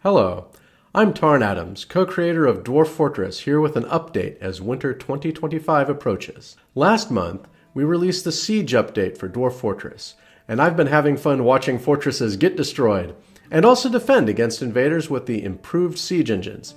Hello, I'm Tarn Adams, co-creator of Dwarf Fortress, here with an update as winter 2025 approaches. Last month, we released the Siege update for Dwarf Fortress, and I've been having fun watching fortresses get destroyed, and also defend against invaders with the improved siege engines.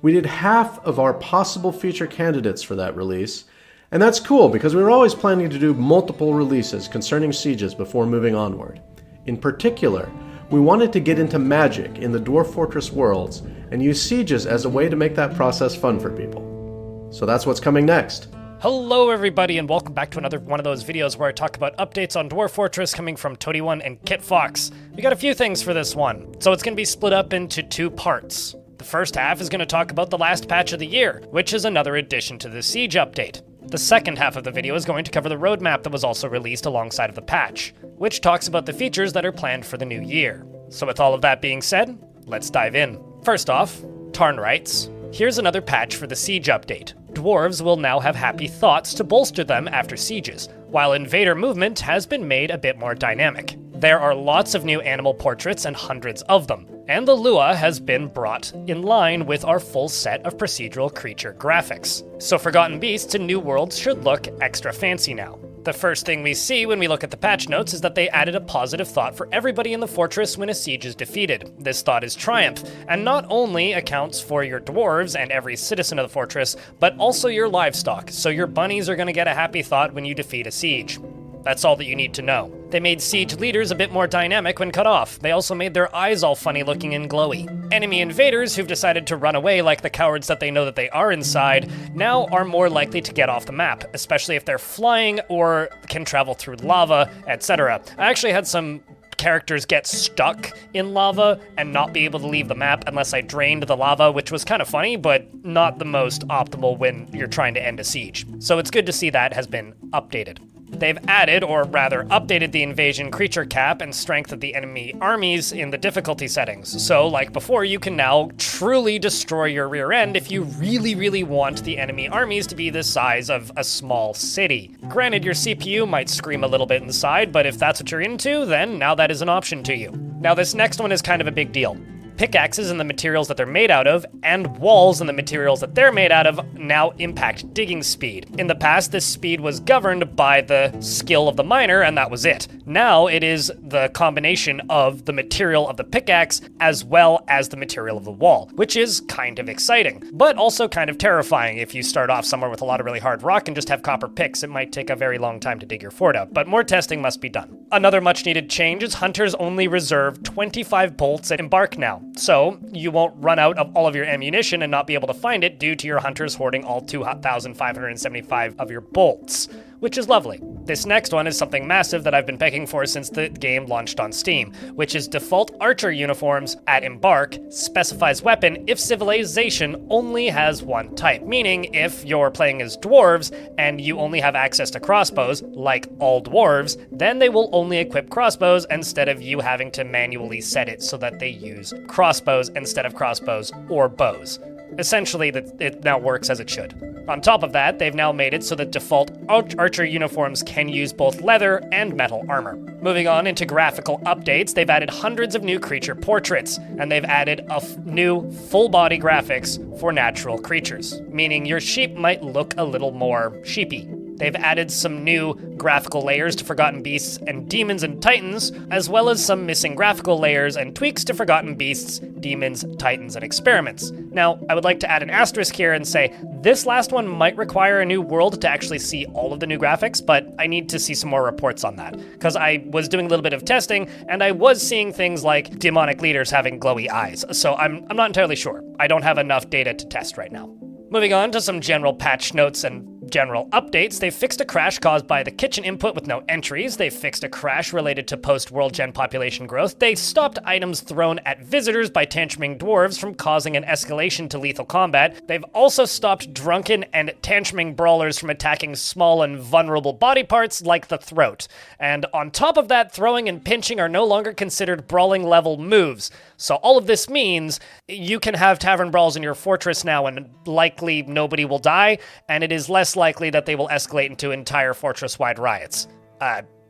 We did half of our possible feature candidates for that release, and that's cool because we were always planning to do multiple releases concerning sieges before moving onward. In particular, we wanted to get into magic in the Dwarf Fortress worlds and use sieges as a way to make that process fun for people. So that's what's coming next. Hello everybody and welcome back to another one of those videos where I talk about updates on Dwarf Fortress coming from Toady1 and Kit Fox. We got a few things for this one, so it's going to be split up into two parts. The first half is going to talk about the last patch of the year, which is another addition to the Siege update. The second half of the video is going to cover the roadmap that was also released alongside of the patch, which talks about the features that are planned for the new year. So with all of that being said, let's dive in. First off, Tarn writes, here's another patch for the Siege update. Dwarves will now have happy thoughts to bolster them after sieges, while invader movement has been made a bit more dynamic. There are lots of new animal portraits and hundreds of them, and the Lua has been brought in line with our full set of procedural creature graphics. So Forgotten Beasts and New Worlds should look extra fancy now. The first thing we see when we look at the patch notes is that they added a positive thought for everybody in the fortress when a siege is defeated. This thought is triumph, and not only accounts for your dwarves and every citizen of the fortress, but also your livestock, so your bunnies are going to get a happy thought when you defeat a siege. That's all that you need to know. They made siege leaders a bit more dynamic when cut off. They also made their eyes all funny looking and glowy. Enemy invaders who've decided to run away like the cowards that they know that they are inside now are more likely to get off the map, especially if they're flying or can travel through lava, etc. I actually had some characters get stuck in lava and not be able to leave the map unless I drained the lava, which was kind of funny, but not the most optimal when you're trying to end a siege. So it's good to see that has been updated. They've added, or rather updated, the invasion creature cap and strength of the enemy armies in the difficulty settings. So, like before, you can now truly destroy your rear end if you really want the enemy armies to be the size of a small city. Granted, your CPU might scream a little bit inside, but if that's what you're into, then now that is an option to you. Now, this next one is kind of a big deal. Pickaxes and the materials that they're made out of, and walls and the materials that they're made out of now impact digging speed. In the past, this speed was governed by the skill of the miner, and that was it. Now it is the combination of the material of the pickaxe as well as the material of the wall, which is kind of exciting, but also kind of terrifying. If you start off somewhere with a lot of really hard rock and just have copper picks, it might take a very long time to dig your fort out, but more testing must be done. Another much needed change is hunters only reserve 25 bolts at Embark now. So, you won't run out of all of your ammunition and not be able to find it due to your hunters hoarding all 2,575 of your bolts, which is lovely. This next one is something massive that I've been begging for since the game launched on Steam, which is default archer uniforms at Embark specifies weapon if civilization only has one type, meaning if you're playing as dwarves and you only have access to crossbows, like all dwarves, then they will only equip crossbows instead of you having to manually set it so that they use crossbows instead of crossbows or bows. Essentially, it now works as it should. On top of that, they've now made it so that default archer uniforms can use both leather and metal armor. Moving on into graphical updates, they've added hundreds of new creature portraits, and they've added new full-body graphics for natural creatures, meaning your sheep might look a little more sheepy. They've added some new graphical layers to Forgotten Beasts and Demons and Titans, as well as some missing graphical layers and tweaks to Forgotten Beasts, Demons, Titans, and Experiments. Now, I would like to add an asterisk here and say, this last one might require a new world to actually see all of the new graphics, but I need to see some more reports on that, because I was doing a little bit of testing, and I was seeing things like demonic leaders having glowy eyes, so I'm not entirely sure. I don't have enough data to test right now. Moving on to some general patch notes and general updates, they fixed a crash caused by the kitchen input with no entries. They fixed a crash related to post-world gen population growth. They stopped items thrown at visitors by tantruming dwarves from causing an escalation to lethal combat. They've also stopped drunken and tantruming brawlers from attacking small and vulnerable body parts like the throat. And on top of that, throwing and pinching are no longer considered brawling level moves. So all of this means you can have tavern brawls in your fortress now and likely nobody will die, and it is less likely that they will escalate into entire fortress-wide riots.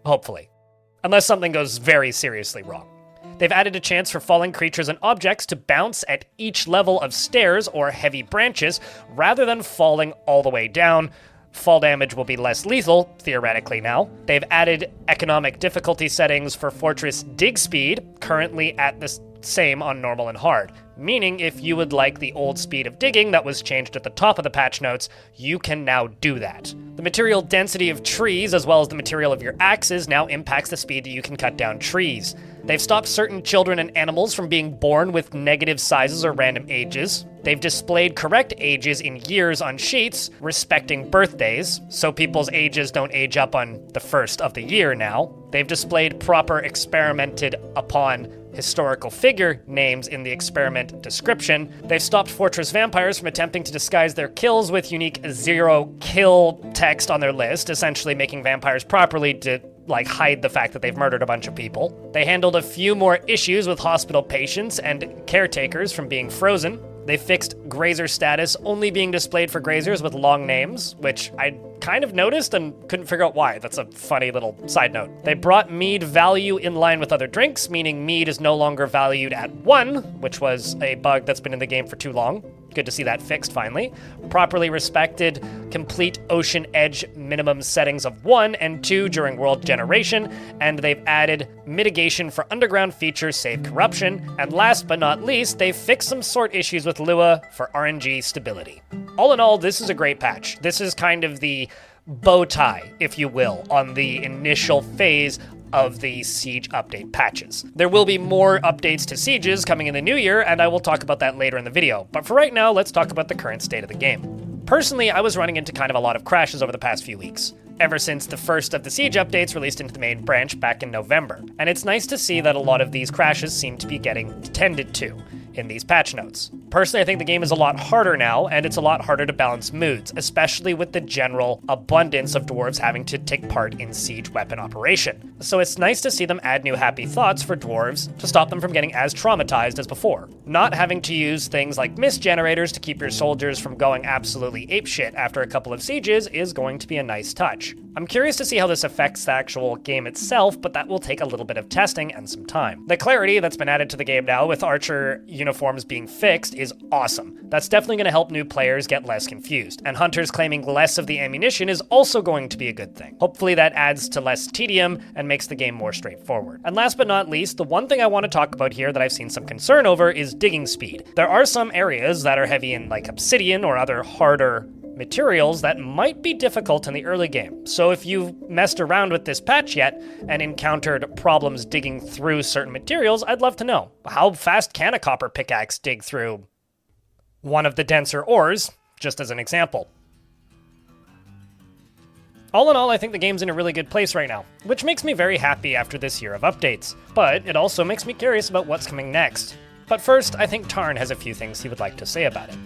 Hopefully. Unless something goes very seriously wrong. They've added a chance for falling creatures and objects to bounce at each level of stairs or heavy branches rather than falling all the way down. Fall damage will be less lethal, theoretically now. They've added economic difficulty settings for Fortress dig speed, currently at the same on normal and hard. Meaning if you would like the old speed of digging that was changed at the top of the patch notes, you can now do that. The material density of trees, as well as the material of your axes, now impacts the speed that you can cut down trees. They've stopped certain children and animals from being born with negative sizes or random ages. They've displayed correct ages in years on sheets, respecting birthdays, so people's ages don't age up on the first of the year now. They've displayed proper experimented upon historical figure names in the experiment description. They've stopped Fortress vampires from attempting to disguise their kills with unique zero kill text on their list, essentially making vampires properly to hide the fact that they've murdered a bunch of people. They handled a few more issues with hospital patients and caretakers from being frozen. They fixed grazer status only being displayed for grazers with long names, which I kind of noticed and couldn't figure out why. That's a funny little side note. They brought mead value in line with other drinks, meaning mead is no longer valued at 1, which was a bug that's been in the game for too long. Good to see that fixed finally. Properly respected complete ocean edge minimum settings of 1 and 2 during world generation, and they've added mitigation for underground features save corruption, and last but not least, they've fixed some sort issues with Lua for RNG stability. All in all, this is a great patch. This is kind of the bow tie, if you will, on the initial phase of the Siege update patches. There will be more updates to Sieges coming in the new year, and I will talk about that later in the video. But for right now, let's talk about the current state of the game. Personally, I was running into kind of a lot of crashes over the past few weeks, ever since the first of the Siege updates released into the main branch back in November. And it's nice to see that a lot of these crashes seem to be getting tended to in these patch notes. Personally, I think the game is a lot harder now, and it's a lot harder to balance moods, especially with the general abundance of dwarves having to take part in siege weapon operation. So it's nice to see them add new happy thoughts for dwarves to stop them from getting as traumatized as before. Not having to use things like mist generators to keep your soldiers from going absolutely apeshit after a couple of sieges is going to be a nice touch. I'm curious to see how this affects the actual game itself, but that will take a little bit of testing and some time. The clarity that's been added to the game now with archer uniforms being fixed is awesome. That's definitely going to help new players get less confused, and hunters claiming less of the ammunition is also going to be a good thing. Hopefully that adds to less tedium and makes the game more straightforward. And last but not least, the one thing I want to talk about here that I've seen some concern over is digging speed. There are some areas that are heavy in obsidian or other harder materials that might be difficult in the early game. So if you've messed around with this patch yet and encountered problems digging through certain materials, I'd love to know. How fast can a copper pickaxe dig through one of the denser ores, just as an example? All in all, I think the game's in a really good place right now, which makes me very happy after this year of updates. But it also makes me curious about what's coming next. But first, I think Tarn has a few things he would like to say about it.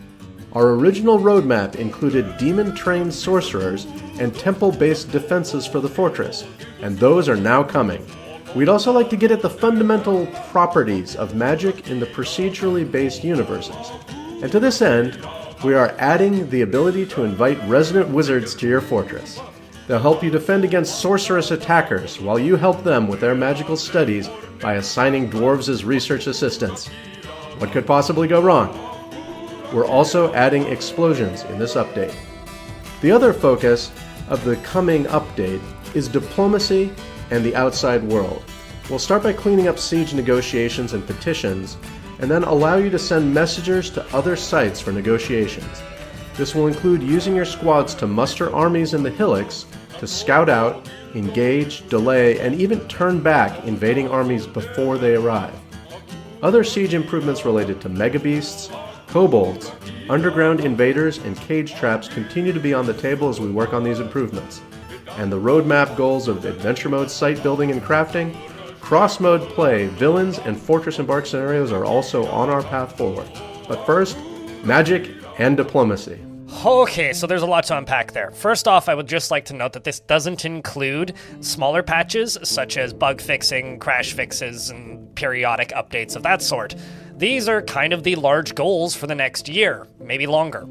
Our original roadmap included demon-trained sorcerers and temple-based defenses for the fortress, and those are now coming. We'd also like to get at the fundamental properties of magic in the procedurally based universes. And to this end, we are adding the ability to invite resident wizards to your fortress. They'll help you defend against sorcerous attackers while you help them with their magical studies by assigning dwarves as research assistants. What could possibly go wrong? We're also adding explosions in this update. The other focus of the coming update is diplomacy and the outside world. We'll start by cleaning up siege negotiations and petitions, and then allow you to send messengers to other sites for negotiations. This will include using your squads to muster armies in the hillocks to scout out, engage, delay, and even turn back invading armies before they arrive. Other siege improvements related to megabeasts, kobolds, underground invaders, and cage traps continue to be on the table as we work on these improvements. And the roadmap goals of adventure mode site building and crafting, cross-mode play, villains, and fortress embark scenarios are also on our path forward. But first, magic and diplomacy. Okay, so there's a lot to unpack there. First off, I would just like to note that this doesn't include smaller patches such as bug fixing, crash fixes, and periodic updates of that sort. These are kind of the large goals for the next year, maybe longer.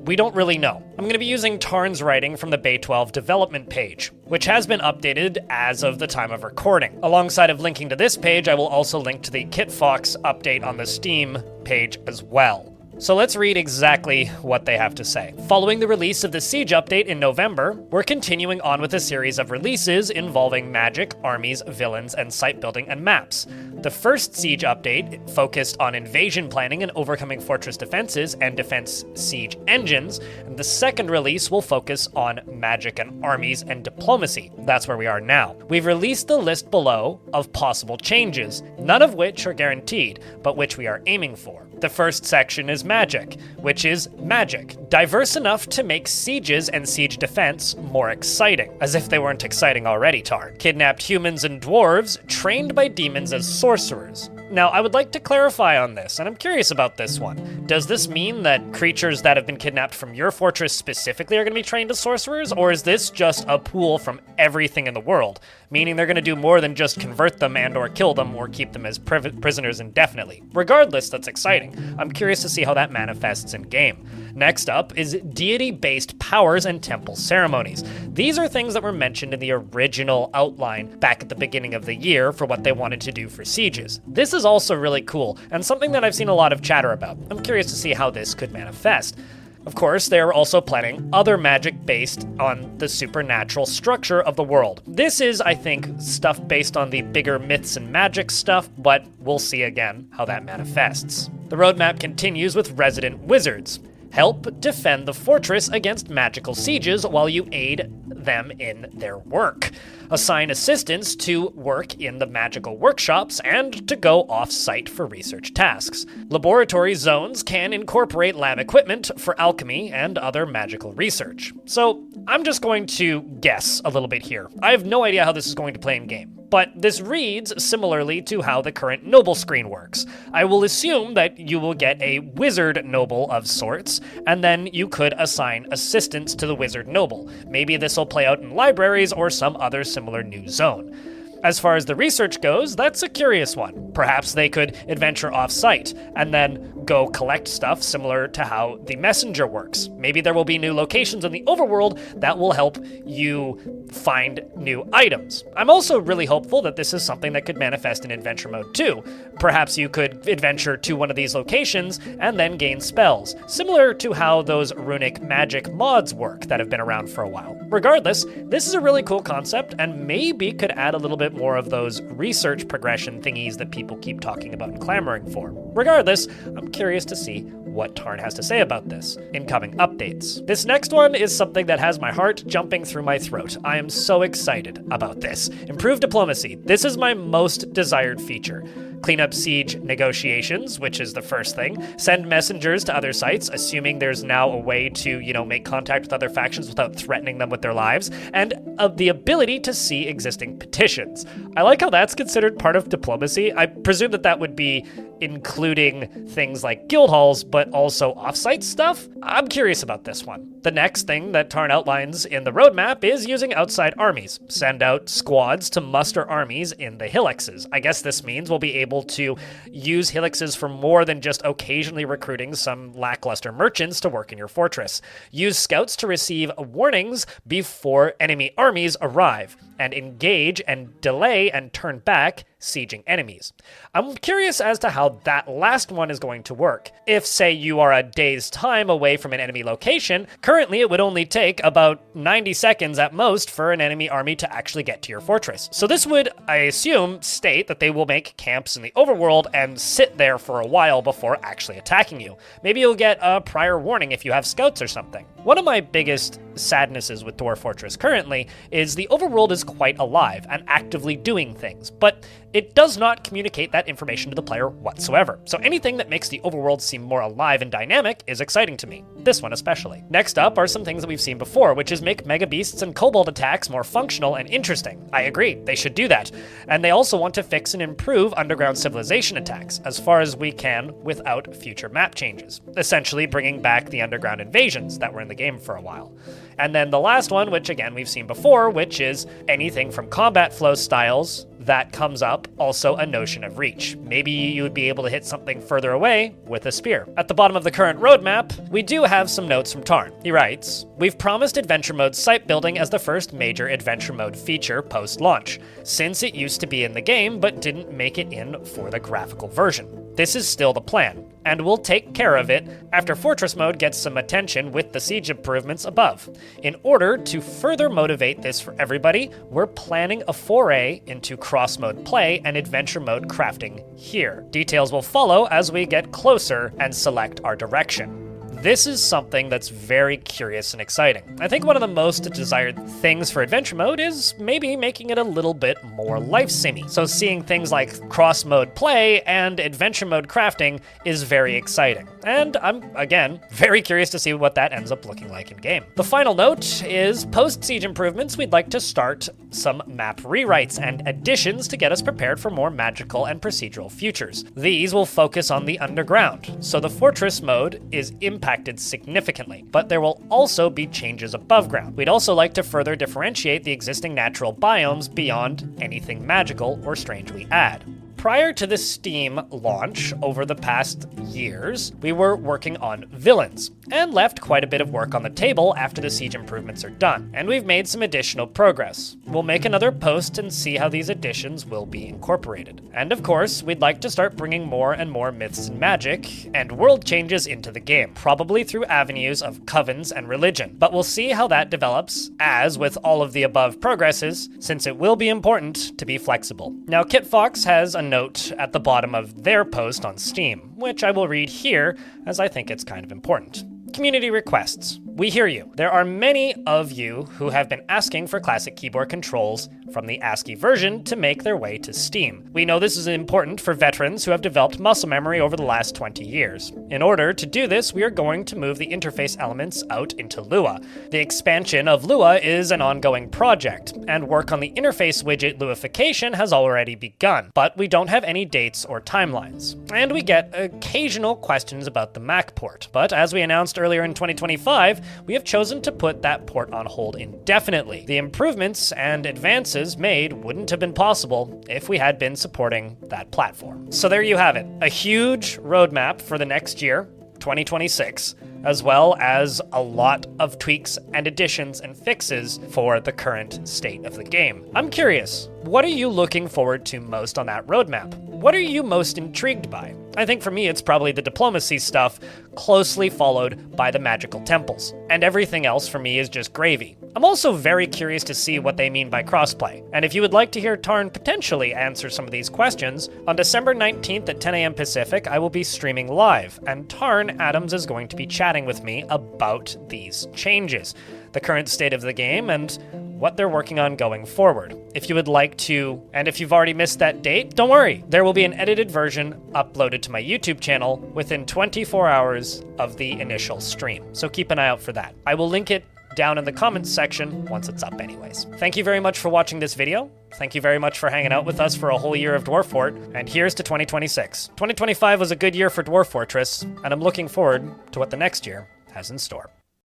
We don't really know. I'm going to be using Tarn's writing from the Bay 12 development page, which has been updated as of the time of recording. Alongside of linking to this page, I will also link to the KitFox update on the Steam page as well. So let's read exactly what they have to say. Following the release of the Siege update in November, we're continuing on with a series of releases involving magic, armies, villains, and site building and maps. The first Siege update focused on invasion planning and overcoming fortress defenses and defense siege engines, and the second release will focus on magic and armies and diplomacy. That's where we are now. We've released the list below of possible changes, none of which are guaranteed, but which we are aiming for. The first section is magic, which is magic, diverse enough to make sieges and siege defense more exciting. As if they weren't exciting already, Tarn. Kidnapped humans and dwarves, trained by demons as sorcerers. Now, I would like to clarify on this, and I'm curious about this one. Does this mean that creatures that have been kidnapped from your fortress specifically are going to be trained as sorcerers, or is this just a pool from everything in the world? Meaning they're going to do more than just convert them and or kill them or keep them as prisoners indefinitely. Regardless, that's exciting. I'm curious to see how that manifests in game. Next up is deity-based powers and temple ceremonies. These are things that were mentioned in the original outline back at the beginning of the year for what they wanted to do for sieges. This is also really cool, and something that I've seen a lot of chatter about. I'm curious to see how this could manifest. Of course, they are also planning other magic based on the supernatural structure of the world. This is, I think, stuff based on the bigger myths and magic stuff, but we'll see again how that manifests. The roadmap continues with resident wizards. Help defend the fortress against magical sieges while you aid them in their work. Assign assistants to work in the magical workshops and to go off-site for research tasks. Laboratory zones can incorporate lab equipment for alchemy and other magical research. So I'm just going to guess a little bit here. I have no idea how this is going to play in game, but this reads similarly to how the current noble screen works. I will assume that you will get a wizard noble of sorts, and then you could assign assistants to the wizard noble. Maybe this will play out in libraries or some other similar new zone. As far as the research goes, that's a curious one. Perhaps they could adventure off-site and then go collect stuff similar to how the messenger works. Maybe there will be new locations in the overworld that will help you find new items. I'm also really hopeful that this is something that could manifest in adventure mode too. Perhaps you could adventure to one of these locations and then gain spells, similar to how those runic magic mods work that have been around for a while. Regardless, this is a really cool concept and maybe could add a little bit more of those research progression thingies that people keep talking about and clamoring for. Regardless, I'm curious to see what Tarn has to say about this in coming updates. This next one is something that has my heart jumping through my throat. I am so excited about this. Improved diplomacy. This is my most desired feature. Clean up siege negotiations, which is the first thing. Send messengers to other sites, assuming there's now a way to, make contact with other factions without threatening them with their lives. And the ability to see existing petitions. I like how that's considered part of diplomacy. I presume that would be including things like guild halls, but also offsite stuff? I'm curious about this one. The next thing that Tarn outlines in the roadmap is using outside armies. Send out squads to muster armies in the hillexes. I guess this means we'll be able to use hillexes for more than just occasionally recruiting some lackluster merchants to work in your fortress. Use scouts to receive warnings before enemy armies arrive, and engage and delay and turn back sieging enemies. I'm curious as to how that last one is going to work. If, say, you are a day's time away from an enemy location, currently it would only take about 90 seconds at most for an enemy army to actually get to your fortress. So this would, I assume, state that they will make camps in the overworld and sit there for a while before actually attacking you. Maybe you'll get a prior warning if you have scouts or something. One of my biggest sadnesses with Dwarf Fortress currently is the overworld is quite alive and actively doing things, but it does not communicate that information to the player whatsoever. So anything that makes the overworld seem more alive and dynamic is exciting to me. This one especially. Next up are some things that we've seen before, which is make mega beasts and kobold attacks more functional and interesting. I agree, they should do that. And they also want to fix and improve underground civilization attacks as far as we can without future map changes, essentially bringing back the underground invasions that were in the game for a while. And then the last one, which again we've seen before, which is anything from combat flow styles that comes up also a notion of reach. Maybe you would be able to hit something further away with a spear. At the bottom of the current roadmap, we do have some notes from Tarn. He writes, "We've promised Adventure Mode site building as the first major Adventure Mode feature post-launch, since it used to be in the game but didn't make it in for the graphical version. This is still the plan, and we'll take care of it after Fortress Mode gets some attention with the siege improvements above. In order to further motivate this for everybody, we're planning a foray into cross-mode play and adventure mode crafting here. Details will follow as we get closer and select our direction." This is something that's very curious and exciting. I think one of the most desired things for Adventure Mode is maybe making it a little bit more life-simmy. So seeing things like cross-mode play and Adventure Mode crafting is very exciting. And I'm, again, very curious to see what that ends up looking like in-game. The final note is, post-siege improvements, we'd like to start some map rewrites and additions to get us prepared for more magical and procedural futures. These will focus on the underground, so the Fortress Mode is impacted significantly, but there will also be changes above ground. We'd also like to further differentiate the existing natural biomes beyond anything magical or strange we add. Prior to the Steam launch over the past years, we were working on villains, and left quite a bit of work on the table after the siege improvements are done, and we've made some additional progress. We'll make another post and see how these additions will be incorporated. And of course, we'd like to start bringing more and more myths and magic and world changes into the game, probably through avenues of covens and religion, but we'll see how that develops, as with all of the above progresses, since it will be important to be flexible. Now, KitFox has a note at the bottom of their post on Steam, which I will read here as I think it's kind of important. Community requests. We hear you. There are many of you who have been asking for classic keyboard controls from the ASCII version to make their way to Steam. We know this is important for veterans who have developed muscle memory over the last 20 years. In order to do this, we are going to move the interface elements out into Lua. The expansion of Lua is an ongoing project, and work on the interface widget Luification has already begun, but we don't have any dates or timelines. And we get occasional questions about the Mac port, but as we announced earlier in 2025, we have chosen to put that port on hold indefinitely. The improvements and advances made wouldn't have been possible if we had been supporting that platform. So there you have it, a huge roadmap for the next year, 2026, as well as a lot of tweaks and additions and fixes for the current state of the game. I'm curious, what are you looking forward to most on that roadmap? What are you most intrigued by? I think for me it's probably the diplomacy stuff, closely followed by the magical temples. And everything else for me is just gravy. I'm also very curious to see what they mean by crossplay. And if you would like to hear Tarn potentially answer some of these questions, on December 19th at 10 a.m. Pacific, I will be streaming live, and Tarn Adams is going to be chatting with me about these changes, the current state of the game, and what they're working on going forward. If you would like to, and if you've already missed that date, don't worry. There will be an edited version uploaded to my YouTube channel within 24 hours of the initial stream, so keep an eye out for that. I will link it down in the comments section once it's up anyways. Thank you very much for watching this video. Thank you very much for hanging out with us for a whole year of Dwarf Fort, and here's to 2026. 2025 was a good year for Dwarf Fortress, and I'm looking forward to what the next year has in store.